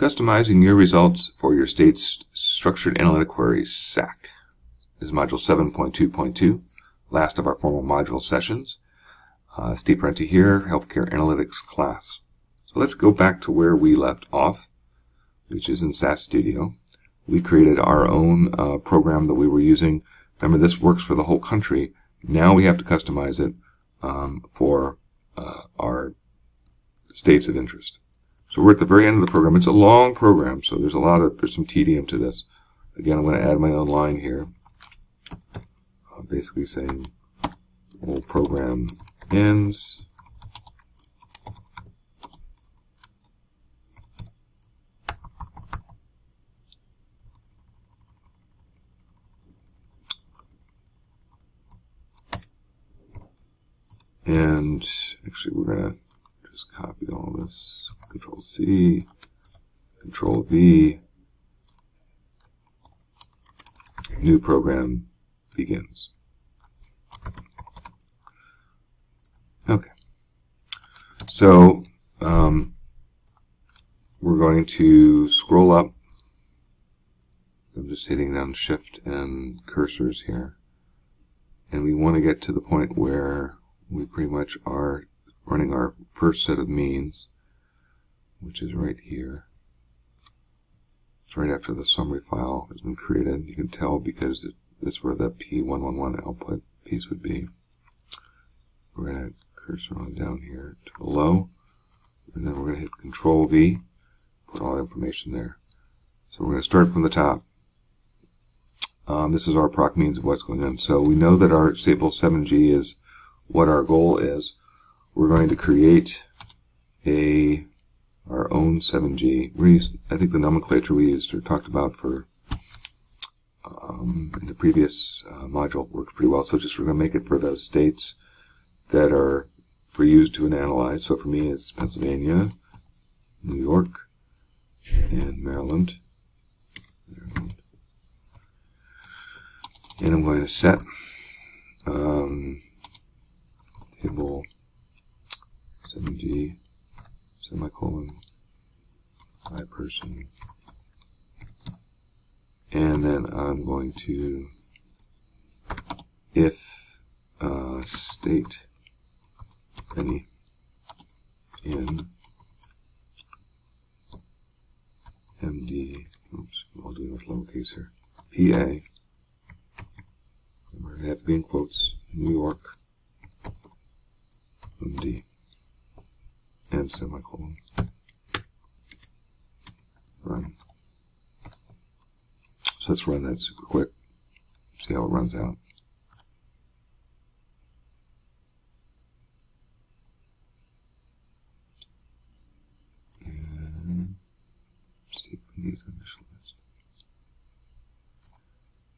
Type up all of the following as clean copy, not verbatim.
Customizing your results for your state's structured analytic queries, SAQ, is module 7.2.2, last of our formal module sessions. Steve Parenti here, Healthcare Analytics class. So let's go back to where we left off, which is in SAS Studio. We created our own program that we were using. Remember, this works for the whole country. Now we have to customize it for our states of interest. So we're at the very end of the program. It's a long program, so there's some tedium to this. Again, I'm going to add my own line here, basically saying whole program ends and actually we're going to just copy all this, Control C, Control V, new program begins. Okay, so we're going to scroll up. I'm just hitting down Shift and cursors here, and we want to get to the point where we pretty much are running our first set of means, which is right here. It's right after the summary file has been created. You can tell because that's where the P111 output piece would be. We're going to cursor on down here to below, and then we're going to hit Control V, put all the information there. So we're going to start from the top. This is our proc means of what's going on. So we know that our Stateful 7G is what our goal is. We're going to create our own 7G. I think the nomenclature we used or talked about for in the previous module worked pretty well. So just we're going to make it for those states that are for you to analyze. So for me, it's Pennsylvania, New York, and Maryland. And I'm going to set table 7G semicolon by person, and then I'm going to if state any in MD, oops, I'll do it with lowercase here, PA, remember, they have to be in quotes, New York, MD, and semicolon, run. So let's run that super quick, see how it runs out. And state beneath initialized.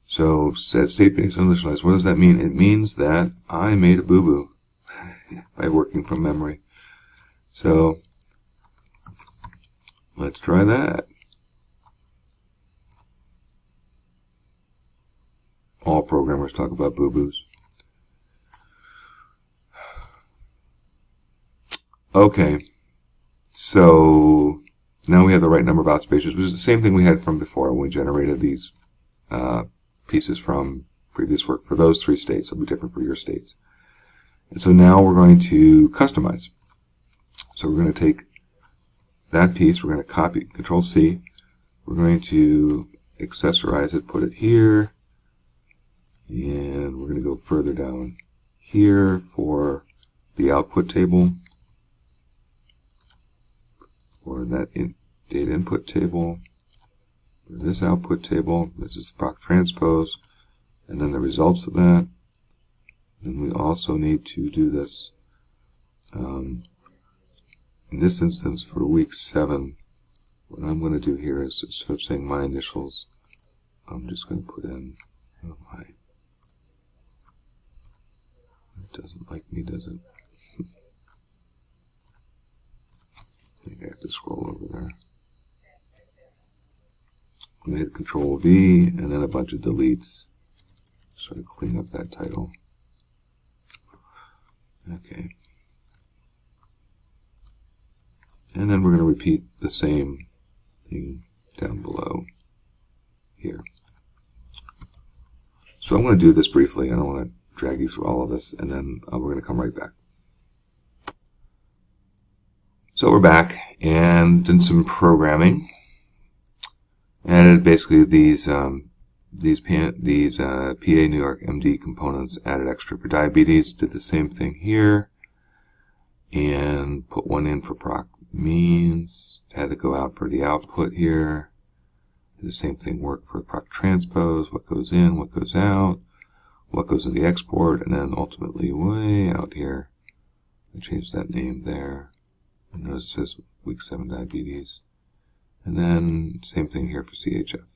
So says state beneath initialized. What does that mean? It means that I made a boo-boo by working from memory. So let's try that. All programmers talk about boo-boos. Okay, so now we have the right number of outspaces, which is the same thing we had from before when we generated these pieces from previous work for those three states. It'll be different for your states. And so now we're going to customize. So we're going to take that piece, we're going to copy, Control C, we're going to accessorize it, put it here, and we're going to go further down here for the output table, or that data input table, or this output table, this is the proc transpose, and then the results of that. And we also need to do this in this instance for week 7. What I'm going to do here is instead of saying my initials, I'm just going to put in my. It doesn't like me, does it? I think I have to scroll over there. I'm going to hit Control V and then a bunch of deletes. Try to clean up that title. Okay. And then we're going to repeat the same thing down below here. So I'm going to do this briefly. I don't want to drag you through all of this, and then we're going to come right back. So we're back and did some programming. Added basically these PA New York MD components. Added extra for diabetes. Did the same thing here, and put one in for proc means. Had to go out for the output here. Did the same thing work for proc transpose. What goes in, what goes out, what goes in the export, and then ultimately way out here. I changed that name there. And notice it says week 7 diabetes. And then same thing here for CHF.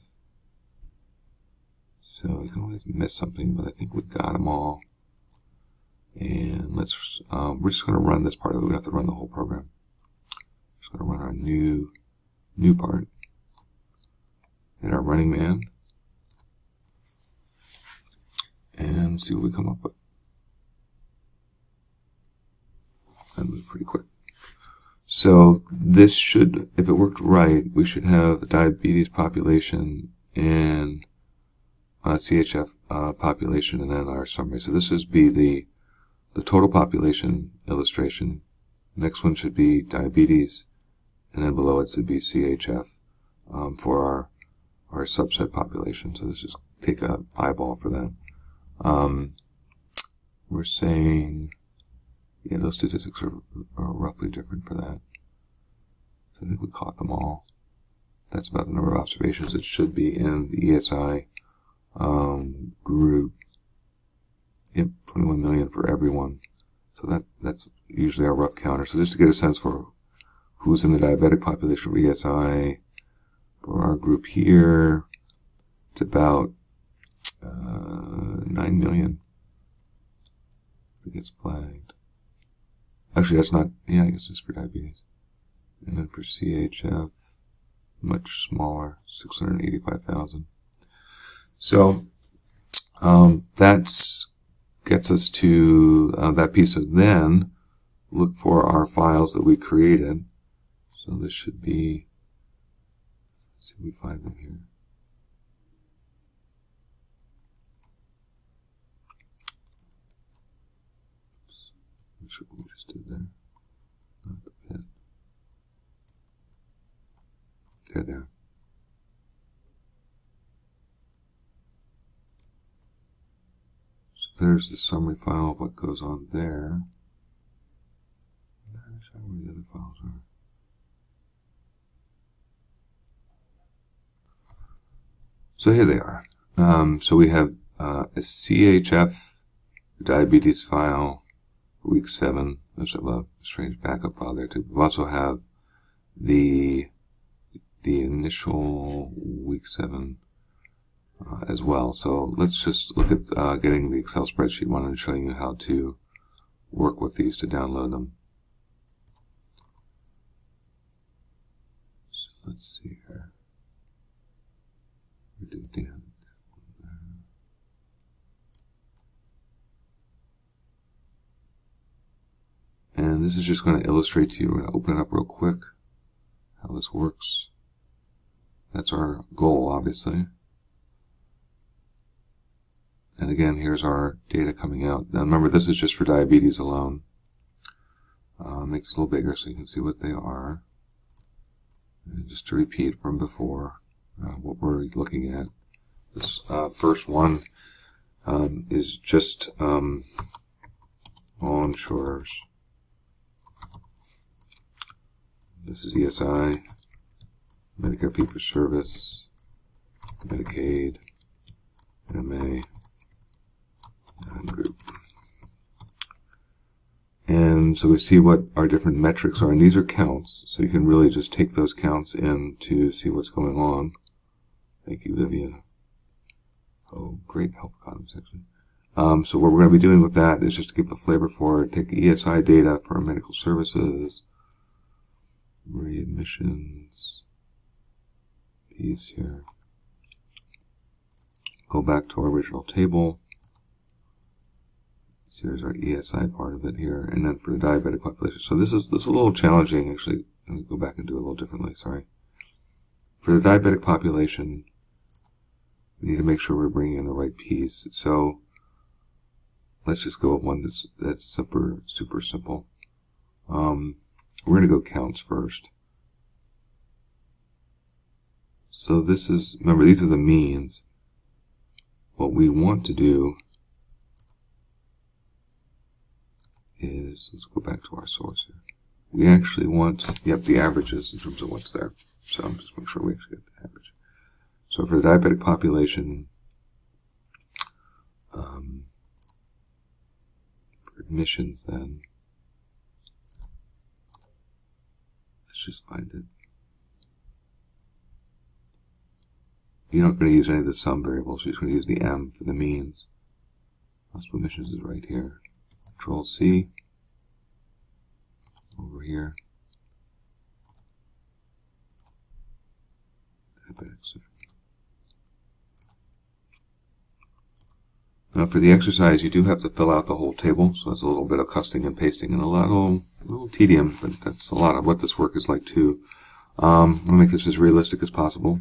So you can always miss something, but I think we got them all. And let's we're just going to run this part of it. We don't have to run the whole program. Just going to run our new part. Hit our running man. And see what we come up with. That moves pretty quick. So this should, if it worked right, we should have a diabetes population and CHF population, and then our summary. So this would be the total population illustration. Next one should be diabetes, and then below it should be CHF for our subset population. So let's just take a eyeball for that. We're saying, yeah, those statistics are roughly different for that. So I think we caught them all. That's about the number of observations that should be in the ESI group. Yep, 21 million for everyone. So that's usually our rough counter. So just to get a sense for who's in the diabetic population for ESI, for our group here, it's about 9 million. It gets flagged. Actually, that's not, yeah, I guess it's for diabetes. And then for CHF, much smaller, 685,000. So that gets us to that piece of then look for our files that we created. So this should be, let's see if we find them here. Oops. Not sure what we just did there. Not the pit. There. So there's the summary file of what goes on there. I'm not sure where the other files are. So here they are. So we have a CHF diabetes file, week 7. There's a strange backup file there too. We also have the initial week 7 as well. So let's just look at getting the Excel spreadsheet one and showing you how to work with these to download them. So let's see here. We did the end. And this is just going to illustrate to you. We're going to open it up real quick how this works. That's our goal, obviously. And again, here's our data coming out. Now remember, this is just for diabetes alone. Make this a little bigger so you can see what they are. And just to repeat from before, what we're looking at. This first one is just onshores. This is ESI, Medicare fee-for-service, Medicaid, MA, and group. And so we see what our different metrics are, and these are counts, so you can really just take those counts in to see what's going on. Thank you, Vivian. Oh, great help column section. So what we're going to be doing with that is just to give the flavor for it, take ESI data for medical services, readmissions, piece here. Go back to our original table. So here's our ESI part of it here, and then for the diabetic population. So this is a little challenging, actually. Let me go back and do it a little differently, sorry. For the diabetic population, we need to make sure we're bringing in the right piece. So let's just go with one that's super simple. We're going to go counts first. So this is, remember, these are the means. What we want to do is, let's go back to our source here. We actually want, the averages in terms of what's there. So just make sure we actually get the average. So for the diabetic population, for admissions then, let's just find it. You're not going to use any of the sum variables, you're just going to use the M for the means. Hospital admissions is right here. Control C, over here. Now for the exercise, you do have to fill out the whole table, so that's a little bit of cutting and pasting and a little tedium, but that's a lot of what this work is like too. I'm going to make this as realistic as possible.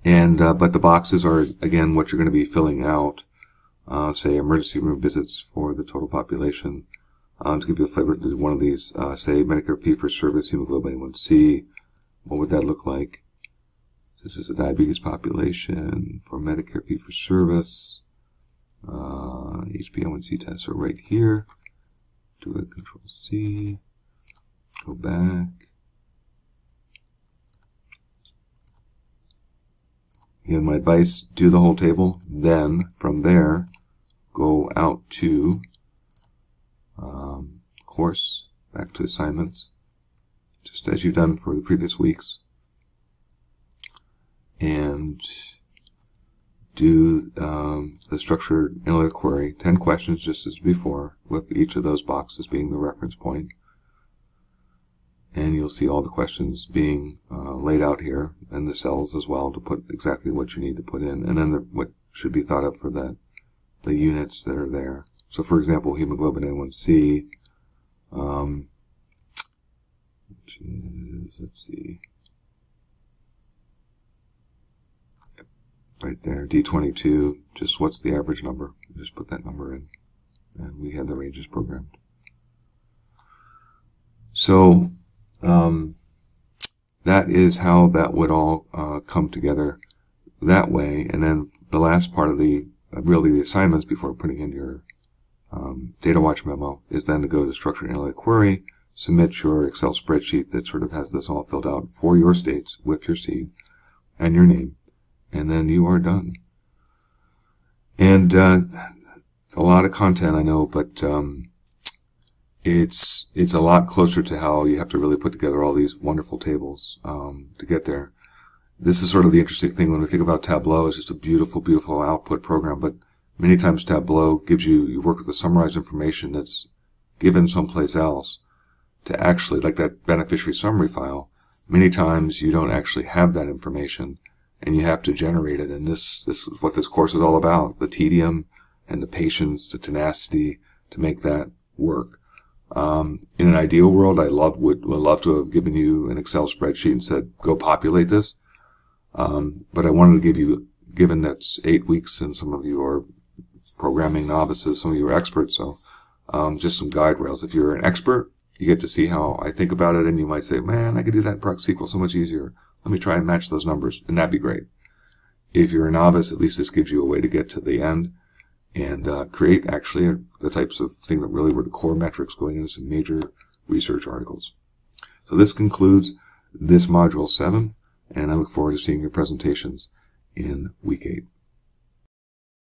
And but the boxes are, again, what you're going to be filling out. Say emergency room visits for the total population. To give you a flavor, one of these, say Medicare fee-for-service hemoglobin A1C. What would that look like? This is a diabetes population for Medicare fee-for-service. HbA1c tests are right here. Do a Control C. Go back. Again, my advice, do the whole table. Then, from there, go out to course, back to assignments, just as you've done for the previous weeks. And do the structured analytic query, 10 questions just as before, with each of those boxes being the reference point. And you'll see all the questions being laid out here, and the cells as well, to put exactly what you need to put in, and then what should be thought of for that, the units that are there. So for example, hemoglobin A1C, which is, let's see, right there, D22, just what's the average number? Just put that number in, and we have the ranges programmed. So that is how that would all come together that way. And then the last part of the really the assignments before putting in your DataWatch memo is then to go to Structured Analytic Query, submit your Excel spreadsheet that sort of has this all filled out for your states with your seed and your name, and then you are done. And it's a lot of content, I know, but it's a lot closer to how you have to really put together all these wonderful tables to get there. This is sort of the interesting thing when we think about Tableau. It's just a beautiful, beautiful output program, but many times Tableau gives you work with the summarized information that's given someplace else to actually, like that beneficiary summary file, many times you don't actually have that information and you have to generate it. And this is what this course is all about, the tedium and the patience, the tenacity to make that work. In an ideal world, would love to have given you an Excel spreadsheet and said, go populate this. But I wanted to give you, given that's 8 weeks and some of you are programming novices, some of you are experts, so just some guide rails. If you're an expert, you get to see how I think about it, and you might say, man, I could do that in ProcSQL so much easier. Let me try and match those numbers, and that'd be great. If you're a novice, at least this gives you a way to get to the end and create actually the types of thing that really were the core metrics going into some major research articles. So this concludes this module 7, and I look forward to seeing your presentations in week 8.